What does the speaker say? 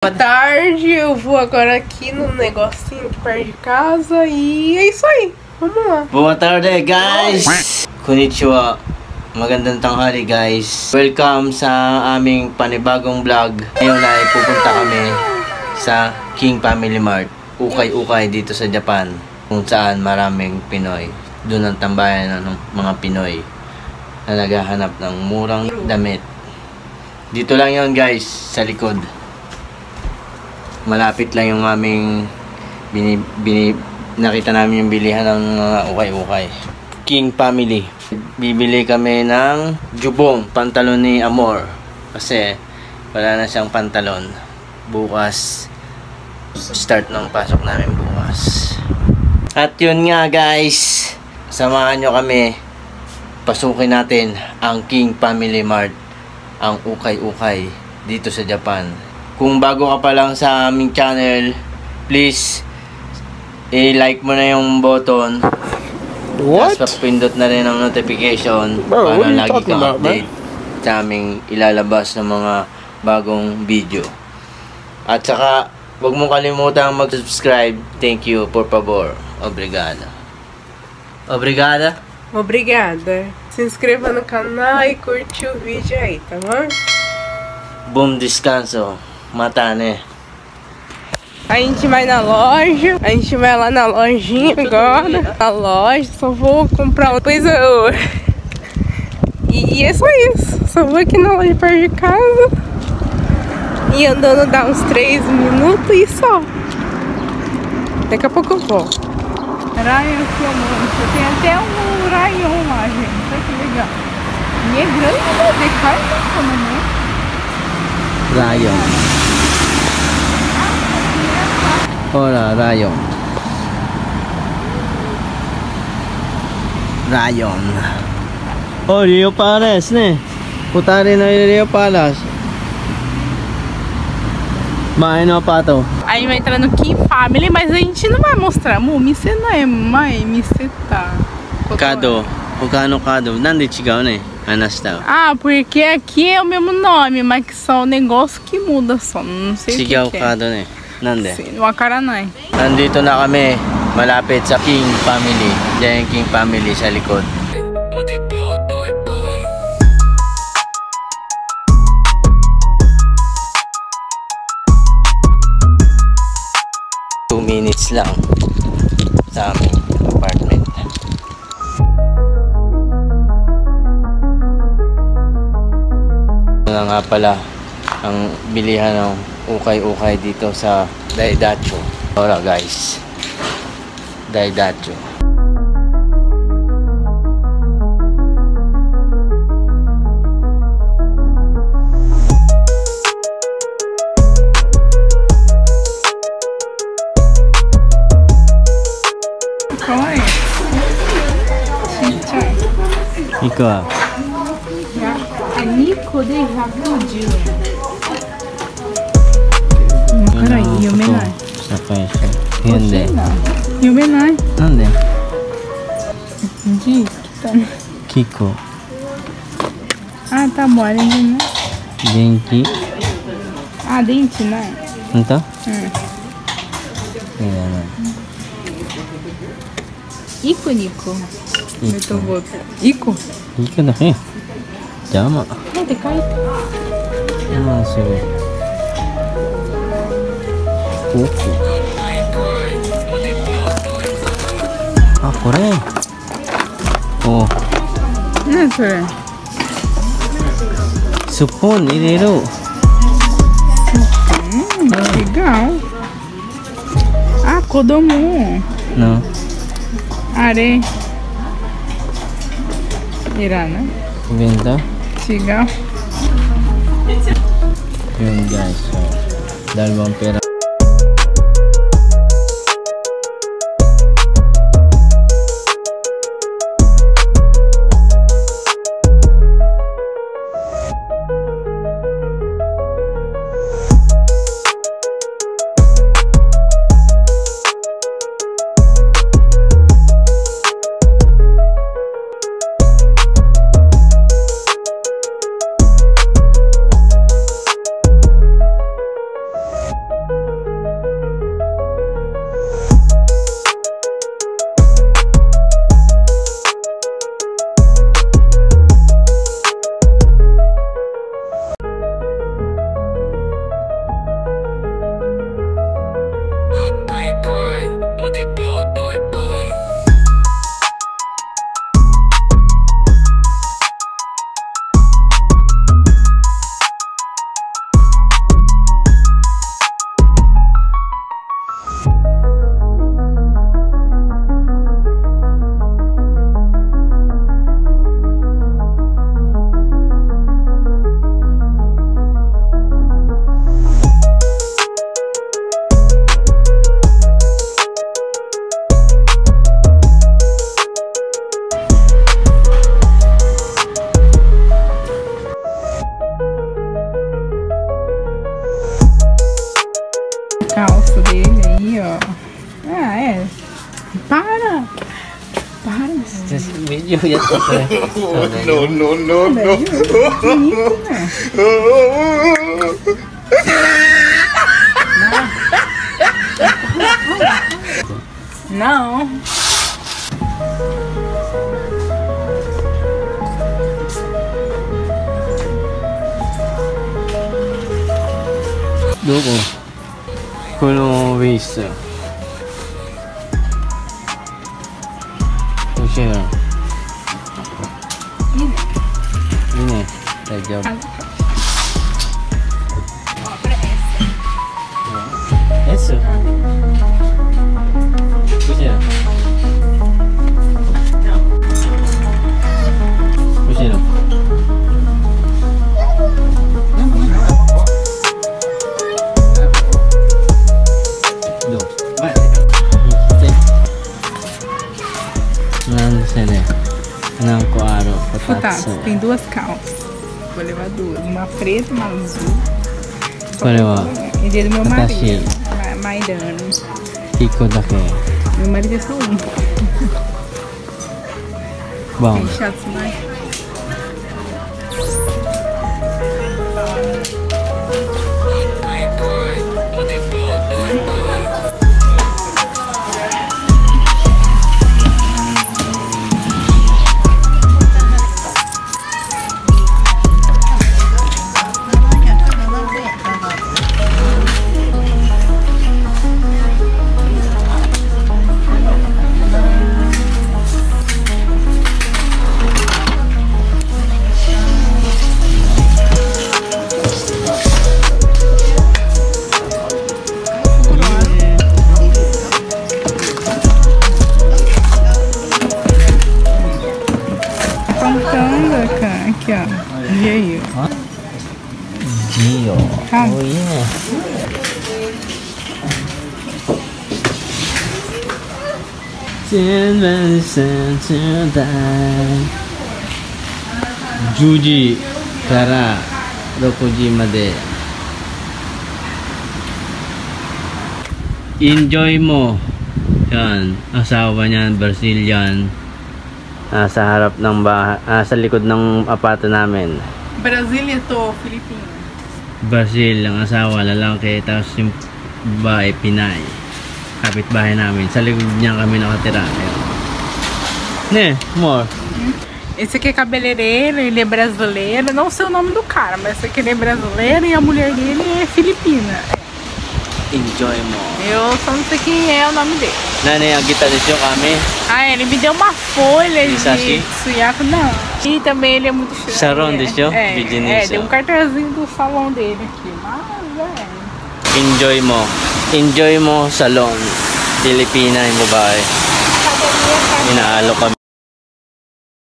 Boa tarde, eu vou agora aqui no negocinho aqui perto de casa e é isso aí, vamos lá. Boa tarde guys! Konnichiwa, magandang tanghali guys. Welcome sa aming panibagong vlog. Ngayon ay pupunta kami sa King Family Mart, ukay-ukay dito sa Japan, kung saan maraming Pinoy. Doon ang tambayan ng mga Pinoy na naghahanap ng murang damit. Dito lang yon guys, sa likod. Malapit lang yung aming nakita namin yung bilihan ng mga ukay-ukay. King Family. Bibili kami ng jubong, pantalon ni Amor. Kasi wala na siyang pantalon. Bukas, start ng pasok namin bukas. At yun nga guys, samahan nyo kami. Pasukin natin ang King Family Mart, ang ukay-ukay dito sa Japan. Kung bago ka pa lang sa aming channel, please i-like mo na yung button. What? Tapos pindot na rin ang notification. Bro, para lagi kang update sa aming ilalabas ng mga bagong video. At saka, huwag mong kalimutan mag-subscribe. Thank you, por favor. Obrigado. Obrigada? Obrigada. Se inscreva no canal e curte o vídeo aí, tá bom? Bom descanso. Mata, né? A gente vai na loja, a gente vai lá na lojinha agora, na loja, só vou comprar uma coisa. E é só isso, só vou aqui na loja perto de casa e andando dá uns 3 minutos e só. Daqui a pouco eu vou. Rayon Kiyomoncho, tem até um rayon lá, gente, olha que legal. E é grande, né? De carne, né? Rayon. Hola, Rayon. Rayon. Oh, Rio Palace, né? Putari na Rio Palace. Mas não pato. A gente vai entrar no King Family, mas a gente não vai mostrar. Mumise não é mãe, mise tá. Kado. Kano Kado. Nande chigau, né? Anasta. Ah, porque aqui é o mesmo nome, mas que só o negócio que muda só. Não sei Chigau o que Kado, né? Nande? Wakaranai. Nandito na kami, malapit sa King Family. Diyan yung King Family sa likod. Two minutes lang sa aming apartment. Ito na nga pala ang bilihan ng ukay-ukay dito sa Daidacho. Hola guys, Daidacho. Ikaw ah. A Nico de Jabuji. 読めない。読んで。読めない。なんで？字汚い。キコ。あ、多分あれじゃない？電気？あ、電池ない。本当？うん。イコニコ。メトボート。イコ。イコだね。邪魔。なんで書いて？ああ、すごい。あ、これ。お。何それ？スプーン入れる。Legal. Ah, Kodomo. Não. Are. Irana. Venda. Legal. Yun guys. So, dalawang pera. calça dele aí, ó. Ah, é. Para! Para! Video yan. No. Bonito, né? Não. Dogo. Kono waist. Ocean. Ini. Tajam. Essa. Ocean. Ocean. Não, claro. Futatsu, tem duas calças. Vou levar duas. Uma preta e uma azul. E dia do meu marido. Maidano. Iko dake. Meu marido é só um. Bom. Tem chato, né? Aqui, ó. Gio. Gio. Ah. Oh, yeah. Juji kara 6 時まで enjoy mo. Yan, asawa niyan, Brazilian. Sa harap ng sa likod ng apato namin. Brasília to, Filipino. Brazil, ang asawa, lalaki, tapos yung babae, Pinay. Kapitbahay namin. Sa likod niya kami nakatira. Ne, more. Esse aqui é cabeleireiro, ele é brasileiro. Não sei o nome do cara, mas esse aqui ele é brasileiro e a mulher dele é filipina. Enjoy mo. Eu só não sei quem é o nome dele. Nanay, ang kita desyo kami. Ah, ele me deu uma folha de Hisashi? suyaku, não. E também ele é muito chique. Sharon desyo? Deu um cartãozinho do salão dele aqui. Mas, Enjoy mo. Enjoy mo salon. Pilipina yung babae. Inaalo kami.